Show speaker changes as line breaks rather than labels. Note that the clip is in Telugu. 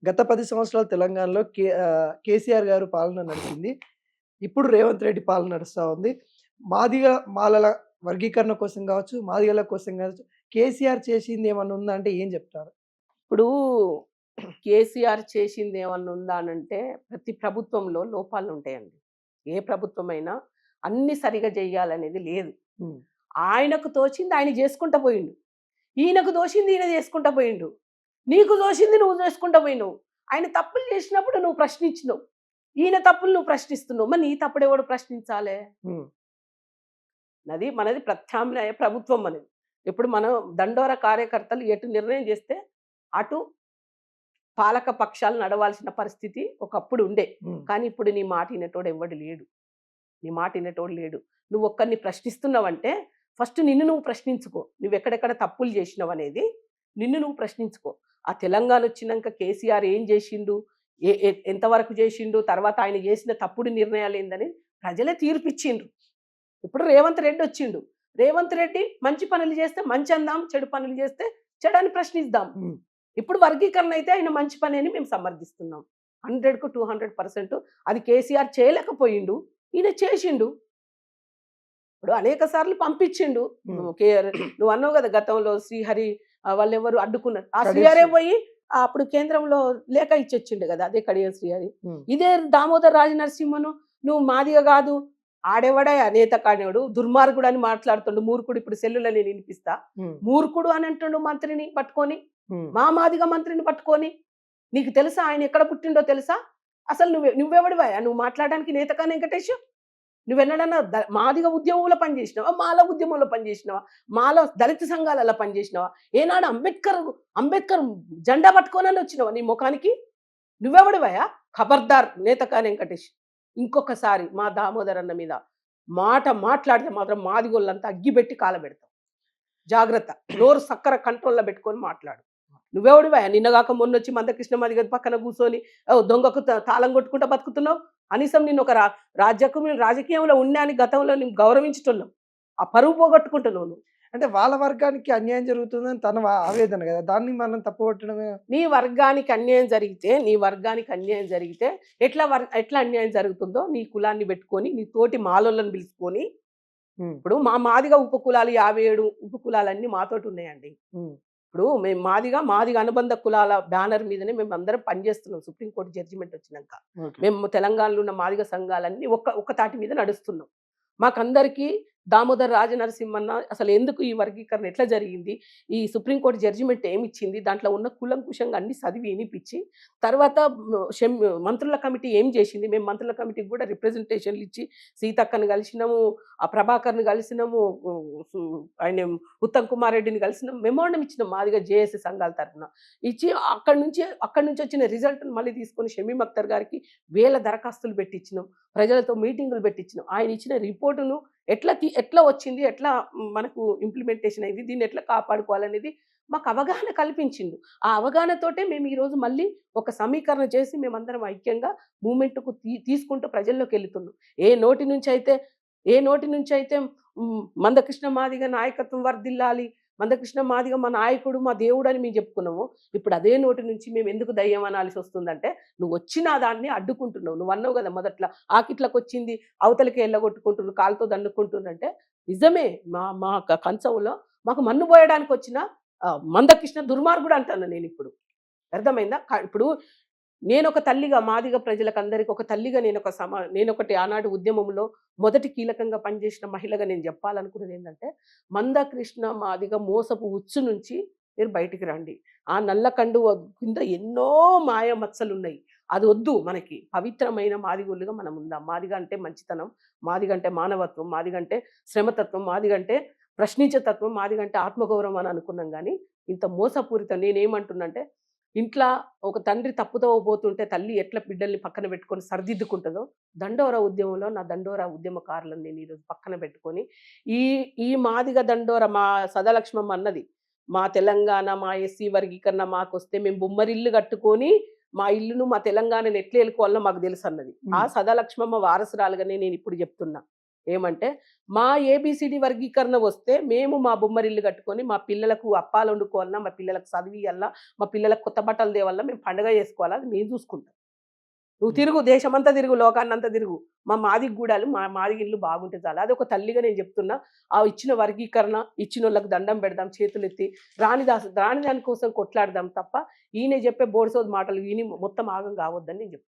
గత 10 సంవత్సరాలు తెలంగాణలో కేసీఆర్ గారు పాలన నడిచింది. ఇప్పుడు రేవంత్ రెడ్డి పాలన నడుస్తా ఉంది. మాదిగ మాలల వర్గీకరణ కోసం గావచ్చు, మాదిగల కోసం గావచ్చు, కేసీఆర్ చేసింది ఏమన్నా ఉందా అంటే ఏం జెప్తారు?
ఇప్పుడు కేసీఆర్ చేసింది ఏమన్నా ఉందా అనంటే ప్రతి ప్రభుత్వంలో లోపాలు ఉంటాయండి. ఏ ప్రభుత్వమైనా అన్ని సరిగా చెయ్యాలనేది లేదు.
హ్మ్.
ఆయనకు తోచింది ఆయన చేసుకుంటా పోయిండు. ఈయనకు దోషింది ఈయన చేసుకుంటా పోయిండు. నీకు దోషింది నువ్వు చేసుకుంటా పోయినావు. ఆయన తప్పులు చేసినప్పుడు నువ్వు ప్రశ్నించినావు. ఈయన తప్పులు నువ్వు ప్రశ్నిస్తున్నావు. మరి నీ తప్పుడు ఎవడు ప్రశ్నించాలే?
హ్మ్.
మనది ప్రత్యామ్నాయ ప్రభుత్వం అనేది. ఇప్పుడు మనం దండోర కార్యకర్తలు ఎటు నిర్ణయం చేస్తే అటు పాలక పక్షాలు నడవాల్సిన పరిస్థితి ఒకప్పుడు ఉండే.
హ్మ్.
కానీ ఇప్పుడు నీ మాట వినేటోడు ఎవ్వడు లేడు. నీ మాట వినేటోడు లేడు. నువ్వు ఒక్కరిని ప్రశ్నిస్తున్నావంటే ఫస్ట్ నిన్ను నువ్వు ప్రశ్నించుకో. నువ్వు ఎక్కడెక్కడ తప్పులు చేసినావు అనేది నిన్ను నువ్వు ప్రశ్నించుకో. ఆ తెలంగాణ వచ్చినాక కేసీఆర్ ఏం చేసిండు, ఎంతవరకు చేసిండు, తర్వాత ఆయన చేసిన తప్పుడు నిర్ణయాలు ఏందని ప్రజలే తీర్పిచ్చిండ్రు. ఇప్పుడు రేవంత్ రెడ్డి వచ్చిండు. రేవంత్ రెడ్డి మంచి పనులు చేస్తే మంచి అందాం, చెడు పనులు చేస్తే చెడని ప్రశ్నిద్దాం.
హ్మ్.
ఇప్పుడు వర్గీకరణ అయితే ఆయన మంచి పని అని మేము సమర్థిస్తున్నాం. 100కు 200%. అది కేసీఆర్ చేయలేకపోయిండు, ఈయన చేసిండు. ఇప్పుడు అనేక సార్లు పంపించిండు. నువ్వు అన్నావు కదా గతంలో శ్రీహరి వాళ్ళెవరు అడ్డుకున్నారు. ఆ శ్రీహరే పోయి అప్పుడు కేంద్రంలో లేఖ ఇచ్చొచ్చిండు కదా, అదే కడియం శ్రీహరి. ఇదే దామోదర్ రాజనరసింహను నువ్వు మాదిగా కాదు, ఆడేవాడే నేత కానివాడు, దుర్మార్గుడు అని మాట్లాడుతుండు. మూర్ఖుడు ఇప్పుడు సెల్లులని వినిపిస్తా. మూర్ఖుడు అని అంటుండు మంత్రిని పట్టుకొని, మాదిగా మంత్రిని పట్టుకొని. నీకు తెలుసా ఆయన ఎక్కడ పుట్టిండో తెలుసా? అసలు నువ్వెవడివా నువ్వు మాట్లాడడానికి నేతకా వెంకటేష్? నువ్వెన్నడన్నా మాదిగ ఉద్యమంలో పనిచేసినావా, మాల ఉద్యమంలో పనిచేసినావా, మాల దళిత సంఘాలలో పనిచేసినావా? ఏనాడు అంబేద్కర్ జెండా పట్టుకోనని వచ్చినావా నీ ముఖానికి? నువ్వెవడివయా? ఖబర్దార్ నేతకా వెంకటేష్. ఇంకొకసారి మా దామోదర్ అన్న మీద మాట్లాడితే మాత్రం మాదిగోళ్ళంతా అగ్గిపెట్టి కాలబెడతాం. జాగ్రత్త. నోరు సక్కర కంట్రోల్లో పెట్టుకొని మాట్లాడు. నువ్వెవడివయా? నిన్నగాక మొన్నొచ్చి మందకృష్ణ మాదిగ పక్కన కూర్చొని దొంగకు తాళం కొట్టుకుంటా బతుకుతున్నావు. కనీసం నిన్ను ఒక రాజకీయంలో ఉన్నా అని గతంలో నేను గౌరవించుతున్నాం. ఆ పరువు పోగొట్టుకుంటున్నావు నువ్వు.
అంటే వాళ్ళ వర్గానికి అన్యాయం జరుగుతుందని తన ఆవేదన గదా! దాన్ని మనం తప్పుపట్టడమే.
నీ వర్గానికి అన్యాయం జరిగితే ఎట్లా అన్యాయం జరుగుతుందో నీ కులాన్ని పెట్టుకొని నీ తోటి మాలోళ్ళని పిలుచుకొని. ఇప్పుడు మా మాదిగా ఉపకులాలు 57 ఉపకులాలన్నీ మాతోటి ఉన్నాయండి. ఇప్పుడు మేము మాదిగా అనుబంధ కులాల బ్యానర్ మీదనే మేము అందరం పనిచేస్తున్నాం. సుప్రీంకోర్టు జడ్జిమెంట్ వచ్చినాక మేము తెలంగాణలో ఉన్న మాదిగ సంఘాలన్నీ ఒక్క తాటి మీద నడుస్తున్నాం. మాకందరికీ దామోదర్ రాజనరసింహన్న అసలు ఎందుకు ఈ వర్గీకరణ ఎట్లా జరిగింది, ఈ సుప్రీంకోర్టు జడ్జిమెంట్ ఏమిచ్చింది, దాంట్లో ఉన్న కులంకుశంగా అన్ని చదివి వినిపించి తర్వాత మంత్రుల కమిటీ ఏం చేసింది. మేము మంత్రుల కమిటీకి కూడా రిప్రజెంటేషన్లు ఇచ్చి సీతక్కను కలిసినాము, ఆ ప్రభాకర్ని కలిసినాము, ఆయన ఉత్తమ్ కుమార్ రెడ్డిని కలిసినాము, మెమోండం ఇచ్చినాం మాదిగా జేఏసీ సంఘాల తరఫున ఇచ్చి అక్కడి నుంచి వచ్చిన రిజల్ట్ మళ్ళీ తీసుకొని షమీం అఖ్తర్ గారికి వేల దరఖాస్తులు పెట్టించినాం, ప్రజలతో మీటింగులు పెట్టించినాం. ఆయన ఇచ్చిన రిపోర్టును ఎట్లా వచ్చింది, ఎట్లా మనకు ఇంప్లిమెంటేషన్ అయింది, దీన్ని ఎట్లా కాపాడుకోవాలనేది మాకు అవగాహన కల్పించిండు. ఆ అవగాహనతోటే మేము ఈరోజు మళ్ళీ ఒక సమీకరణ చేసి మేమందరం ఐక్యంగా మూమెంట్కు తీసుకుంటూ ప్రజల్లోకి వెళుతున్నాం. ఏ నోటి నుంచి అయితే మందకృష్ణ మాదిగ నాయకత్వం వర్ధిల్లాలి, మందకృష్ణ మాదిగ మా నాయకుడు మా దేవుడు అని మేము చెప్పుకున్నాము. ఇప్పుడు అదే నోటి నుంచి మేము ఎందుకు దయ్యం అనాల్సి వస్తుందంటే నువ్వు వచ్చిన దాన్ని అడ్డుకుంటున్నావు. నువ్వు అన్నావు కదా మొదట్లో ఆకిట్లకు వచ్చింది అవతలికి ఎల్లగొట్టుకుంటున్నావు, కాలుతో దండుకుంటుందంటే నిజమే. మా కంచంలో మాకు మన్ను పోయడానికి వచ్చిన మందకృష్ణ దుర్మార్గుడు అంటాను నేను. ఇప్పుడు అర్థమైందా? ఇప్పుడు నేను ఒక తల్లిగా మాదిగ ప్రజలకు అందరికీ ఒక తల్లిగా నేనొకటి ఆనాటి ఉద్యమంలో మొదటి కీలకంగా పనిచేసిన మహిళగా నేను చెప్పాలనుకున్నది ఏంటంటే, మందకృష్ణ మాదిగ మోసపు ఉచ్చు నుంచి మీరు బయటికి రండి. ఆ నల్లకండు కింద ఎన్నో మాయ మచ్చలు ఉన్నాయి. అది వద్దు. మనకి పవిత్రమైన మాదిగోళ్ళుగా మనం ఉందాం. మాదిగ అంటే మంచితనం, మాదిగ అంటే మానవత్వం, మాదిగ అంటే శ్రమతత్వం, మాదిగ అంటే ప్రశ్నించే తత్వం, మాదిగ అంటే ఆత్మగౌరవం అని అనుకున్నాం. కానీ ఇంత మోసపూరితం నేనేమంటున్నంటే, ఇంట్లో ఒక తండ్రి తప్పుతో పోతుంటే తల్లి ఎట్లా బిడ్డల్ని పక్కన పెట్టుకొని సరిదిద్దుకుంటుందో, దండోరా ఉద్యమంలో నా దండోరా ఉద్యమకారులను నేను ఈరోజు పక్కన పెట్టుకొని ఈ మాదిగ దండోరా మా సదాలక్ష్మమ్మ అన్నది, మా తెలంగాణ మా ఎస్సీ వర్గీకరణ మాకొస్తే మేము బొమ్మరిల్లు కట్టుకొని మా ఇల్లును మా తెలంగాణను ఎట్లా వెళ్ళుకోవాలో మాకు తెలుసు అన్నది. ఆ సదాలక్ష్మమ్మ వారసురాలుగానే నేను ఇప్పుడు చెప్తున్నా. ఏమంటే మా ఏబిసిడి వర్గీకరణ వస్తే మేము మా బొమ్మరిల్లు కట్టుకొని మా పిల్లలకు అప్పాలు వండుకోవాలన్నా, మా పిల్లలకు చదివియాలన్నా, మా పిల్లలకు కొత్త బట్టలు తేవాలన్నా మేము పండుగ చేసుకోవాలా అది మేము చూసుకుంటాం. నువ్వు తిరుగు, దేశమంతా తిరుగు, లోకాన్నంతా తిరుగు. మా మాదిగ గూడాలు, మా మాదిగ ఇల్లు బాగుంటే చాలు. అది ఒక తల్లిగా నేను చెప్తున్నా. ఆ ఇచ్చిన వర్గీకరణ ఇచ్చినోళ్ళకి దండం పెడదాం చేతులెత్తి. రాని దాని కోసం కొట్లాడదాం తప్ప ఈయన చెప్పే బోడిసోది మాటలు విని మొత్తం ఆగం కావద్దని నేను చెప్తున్నా.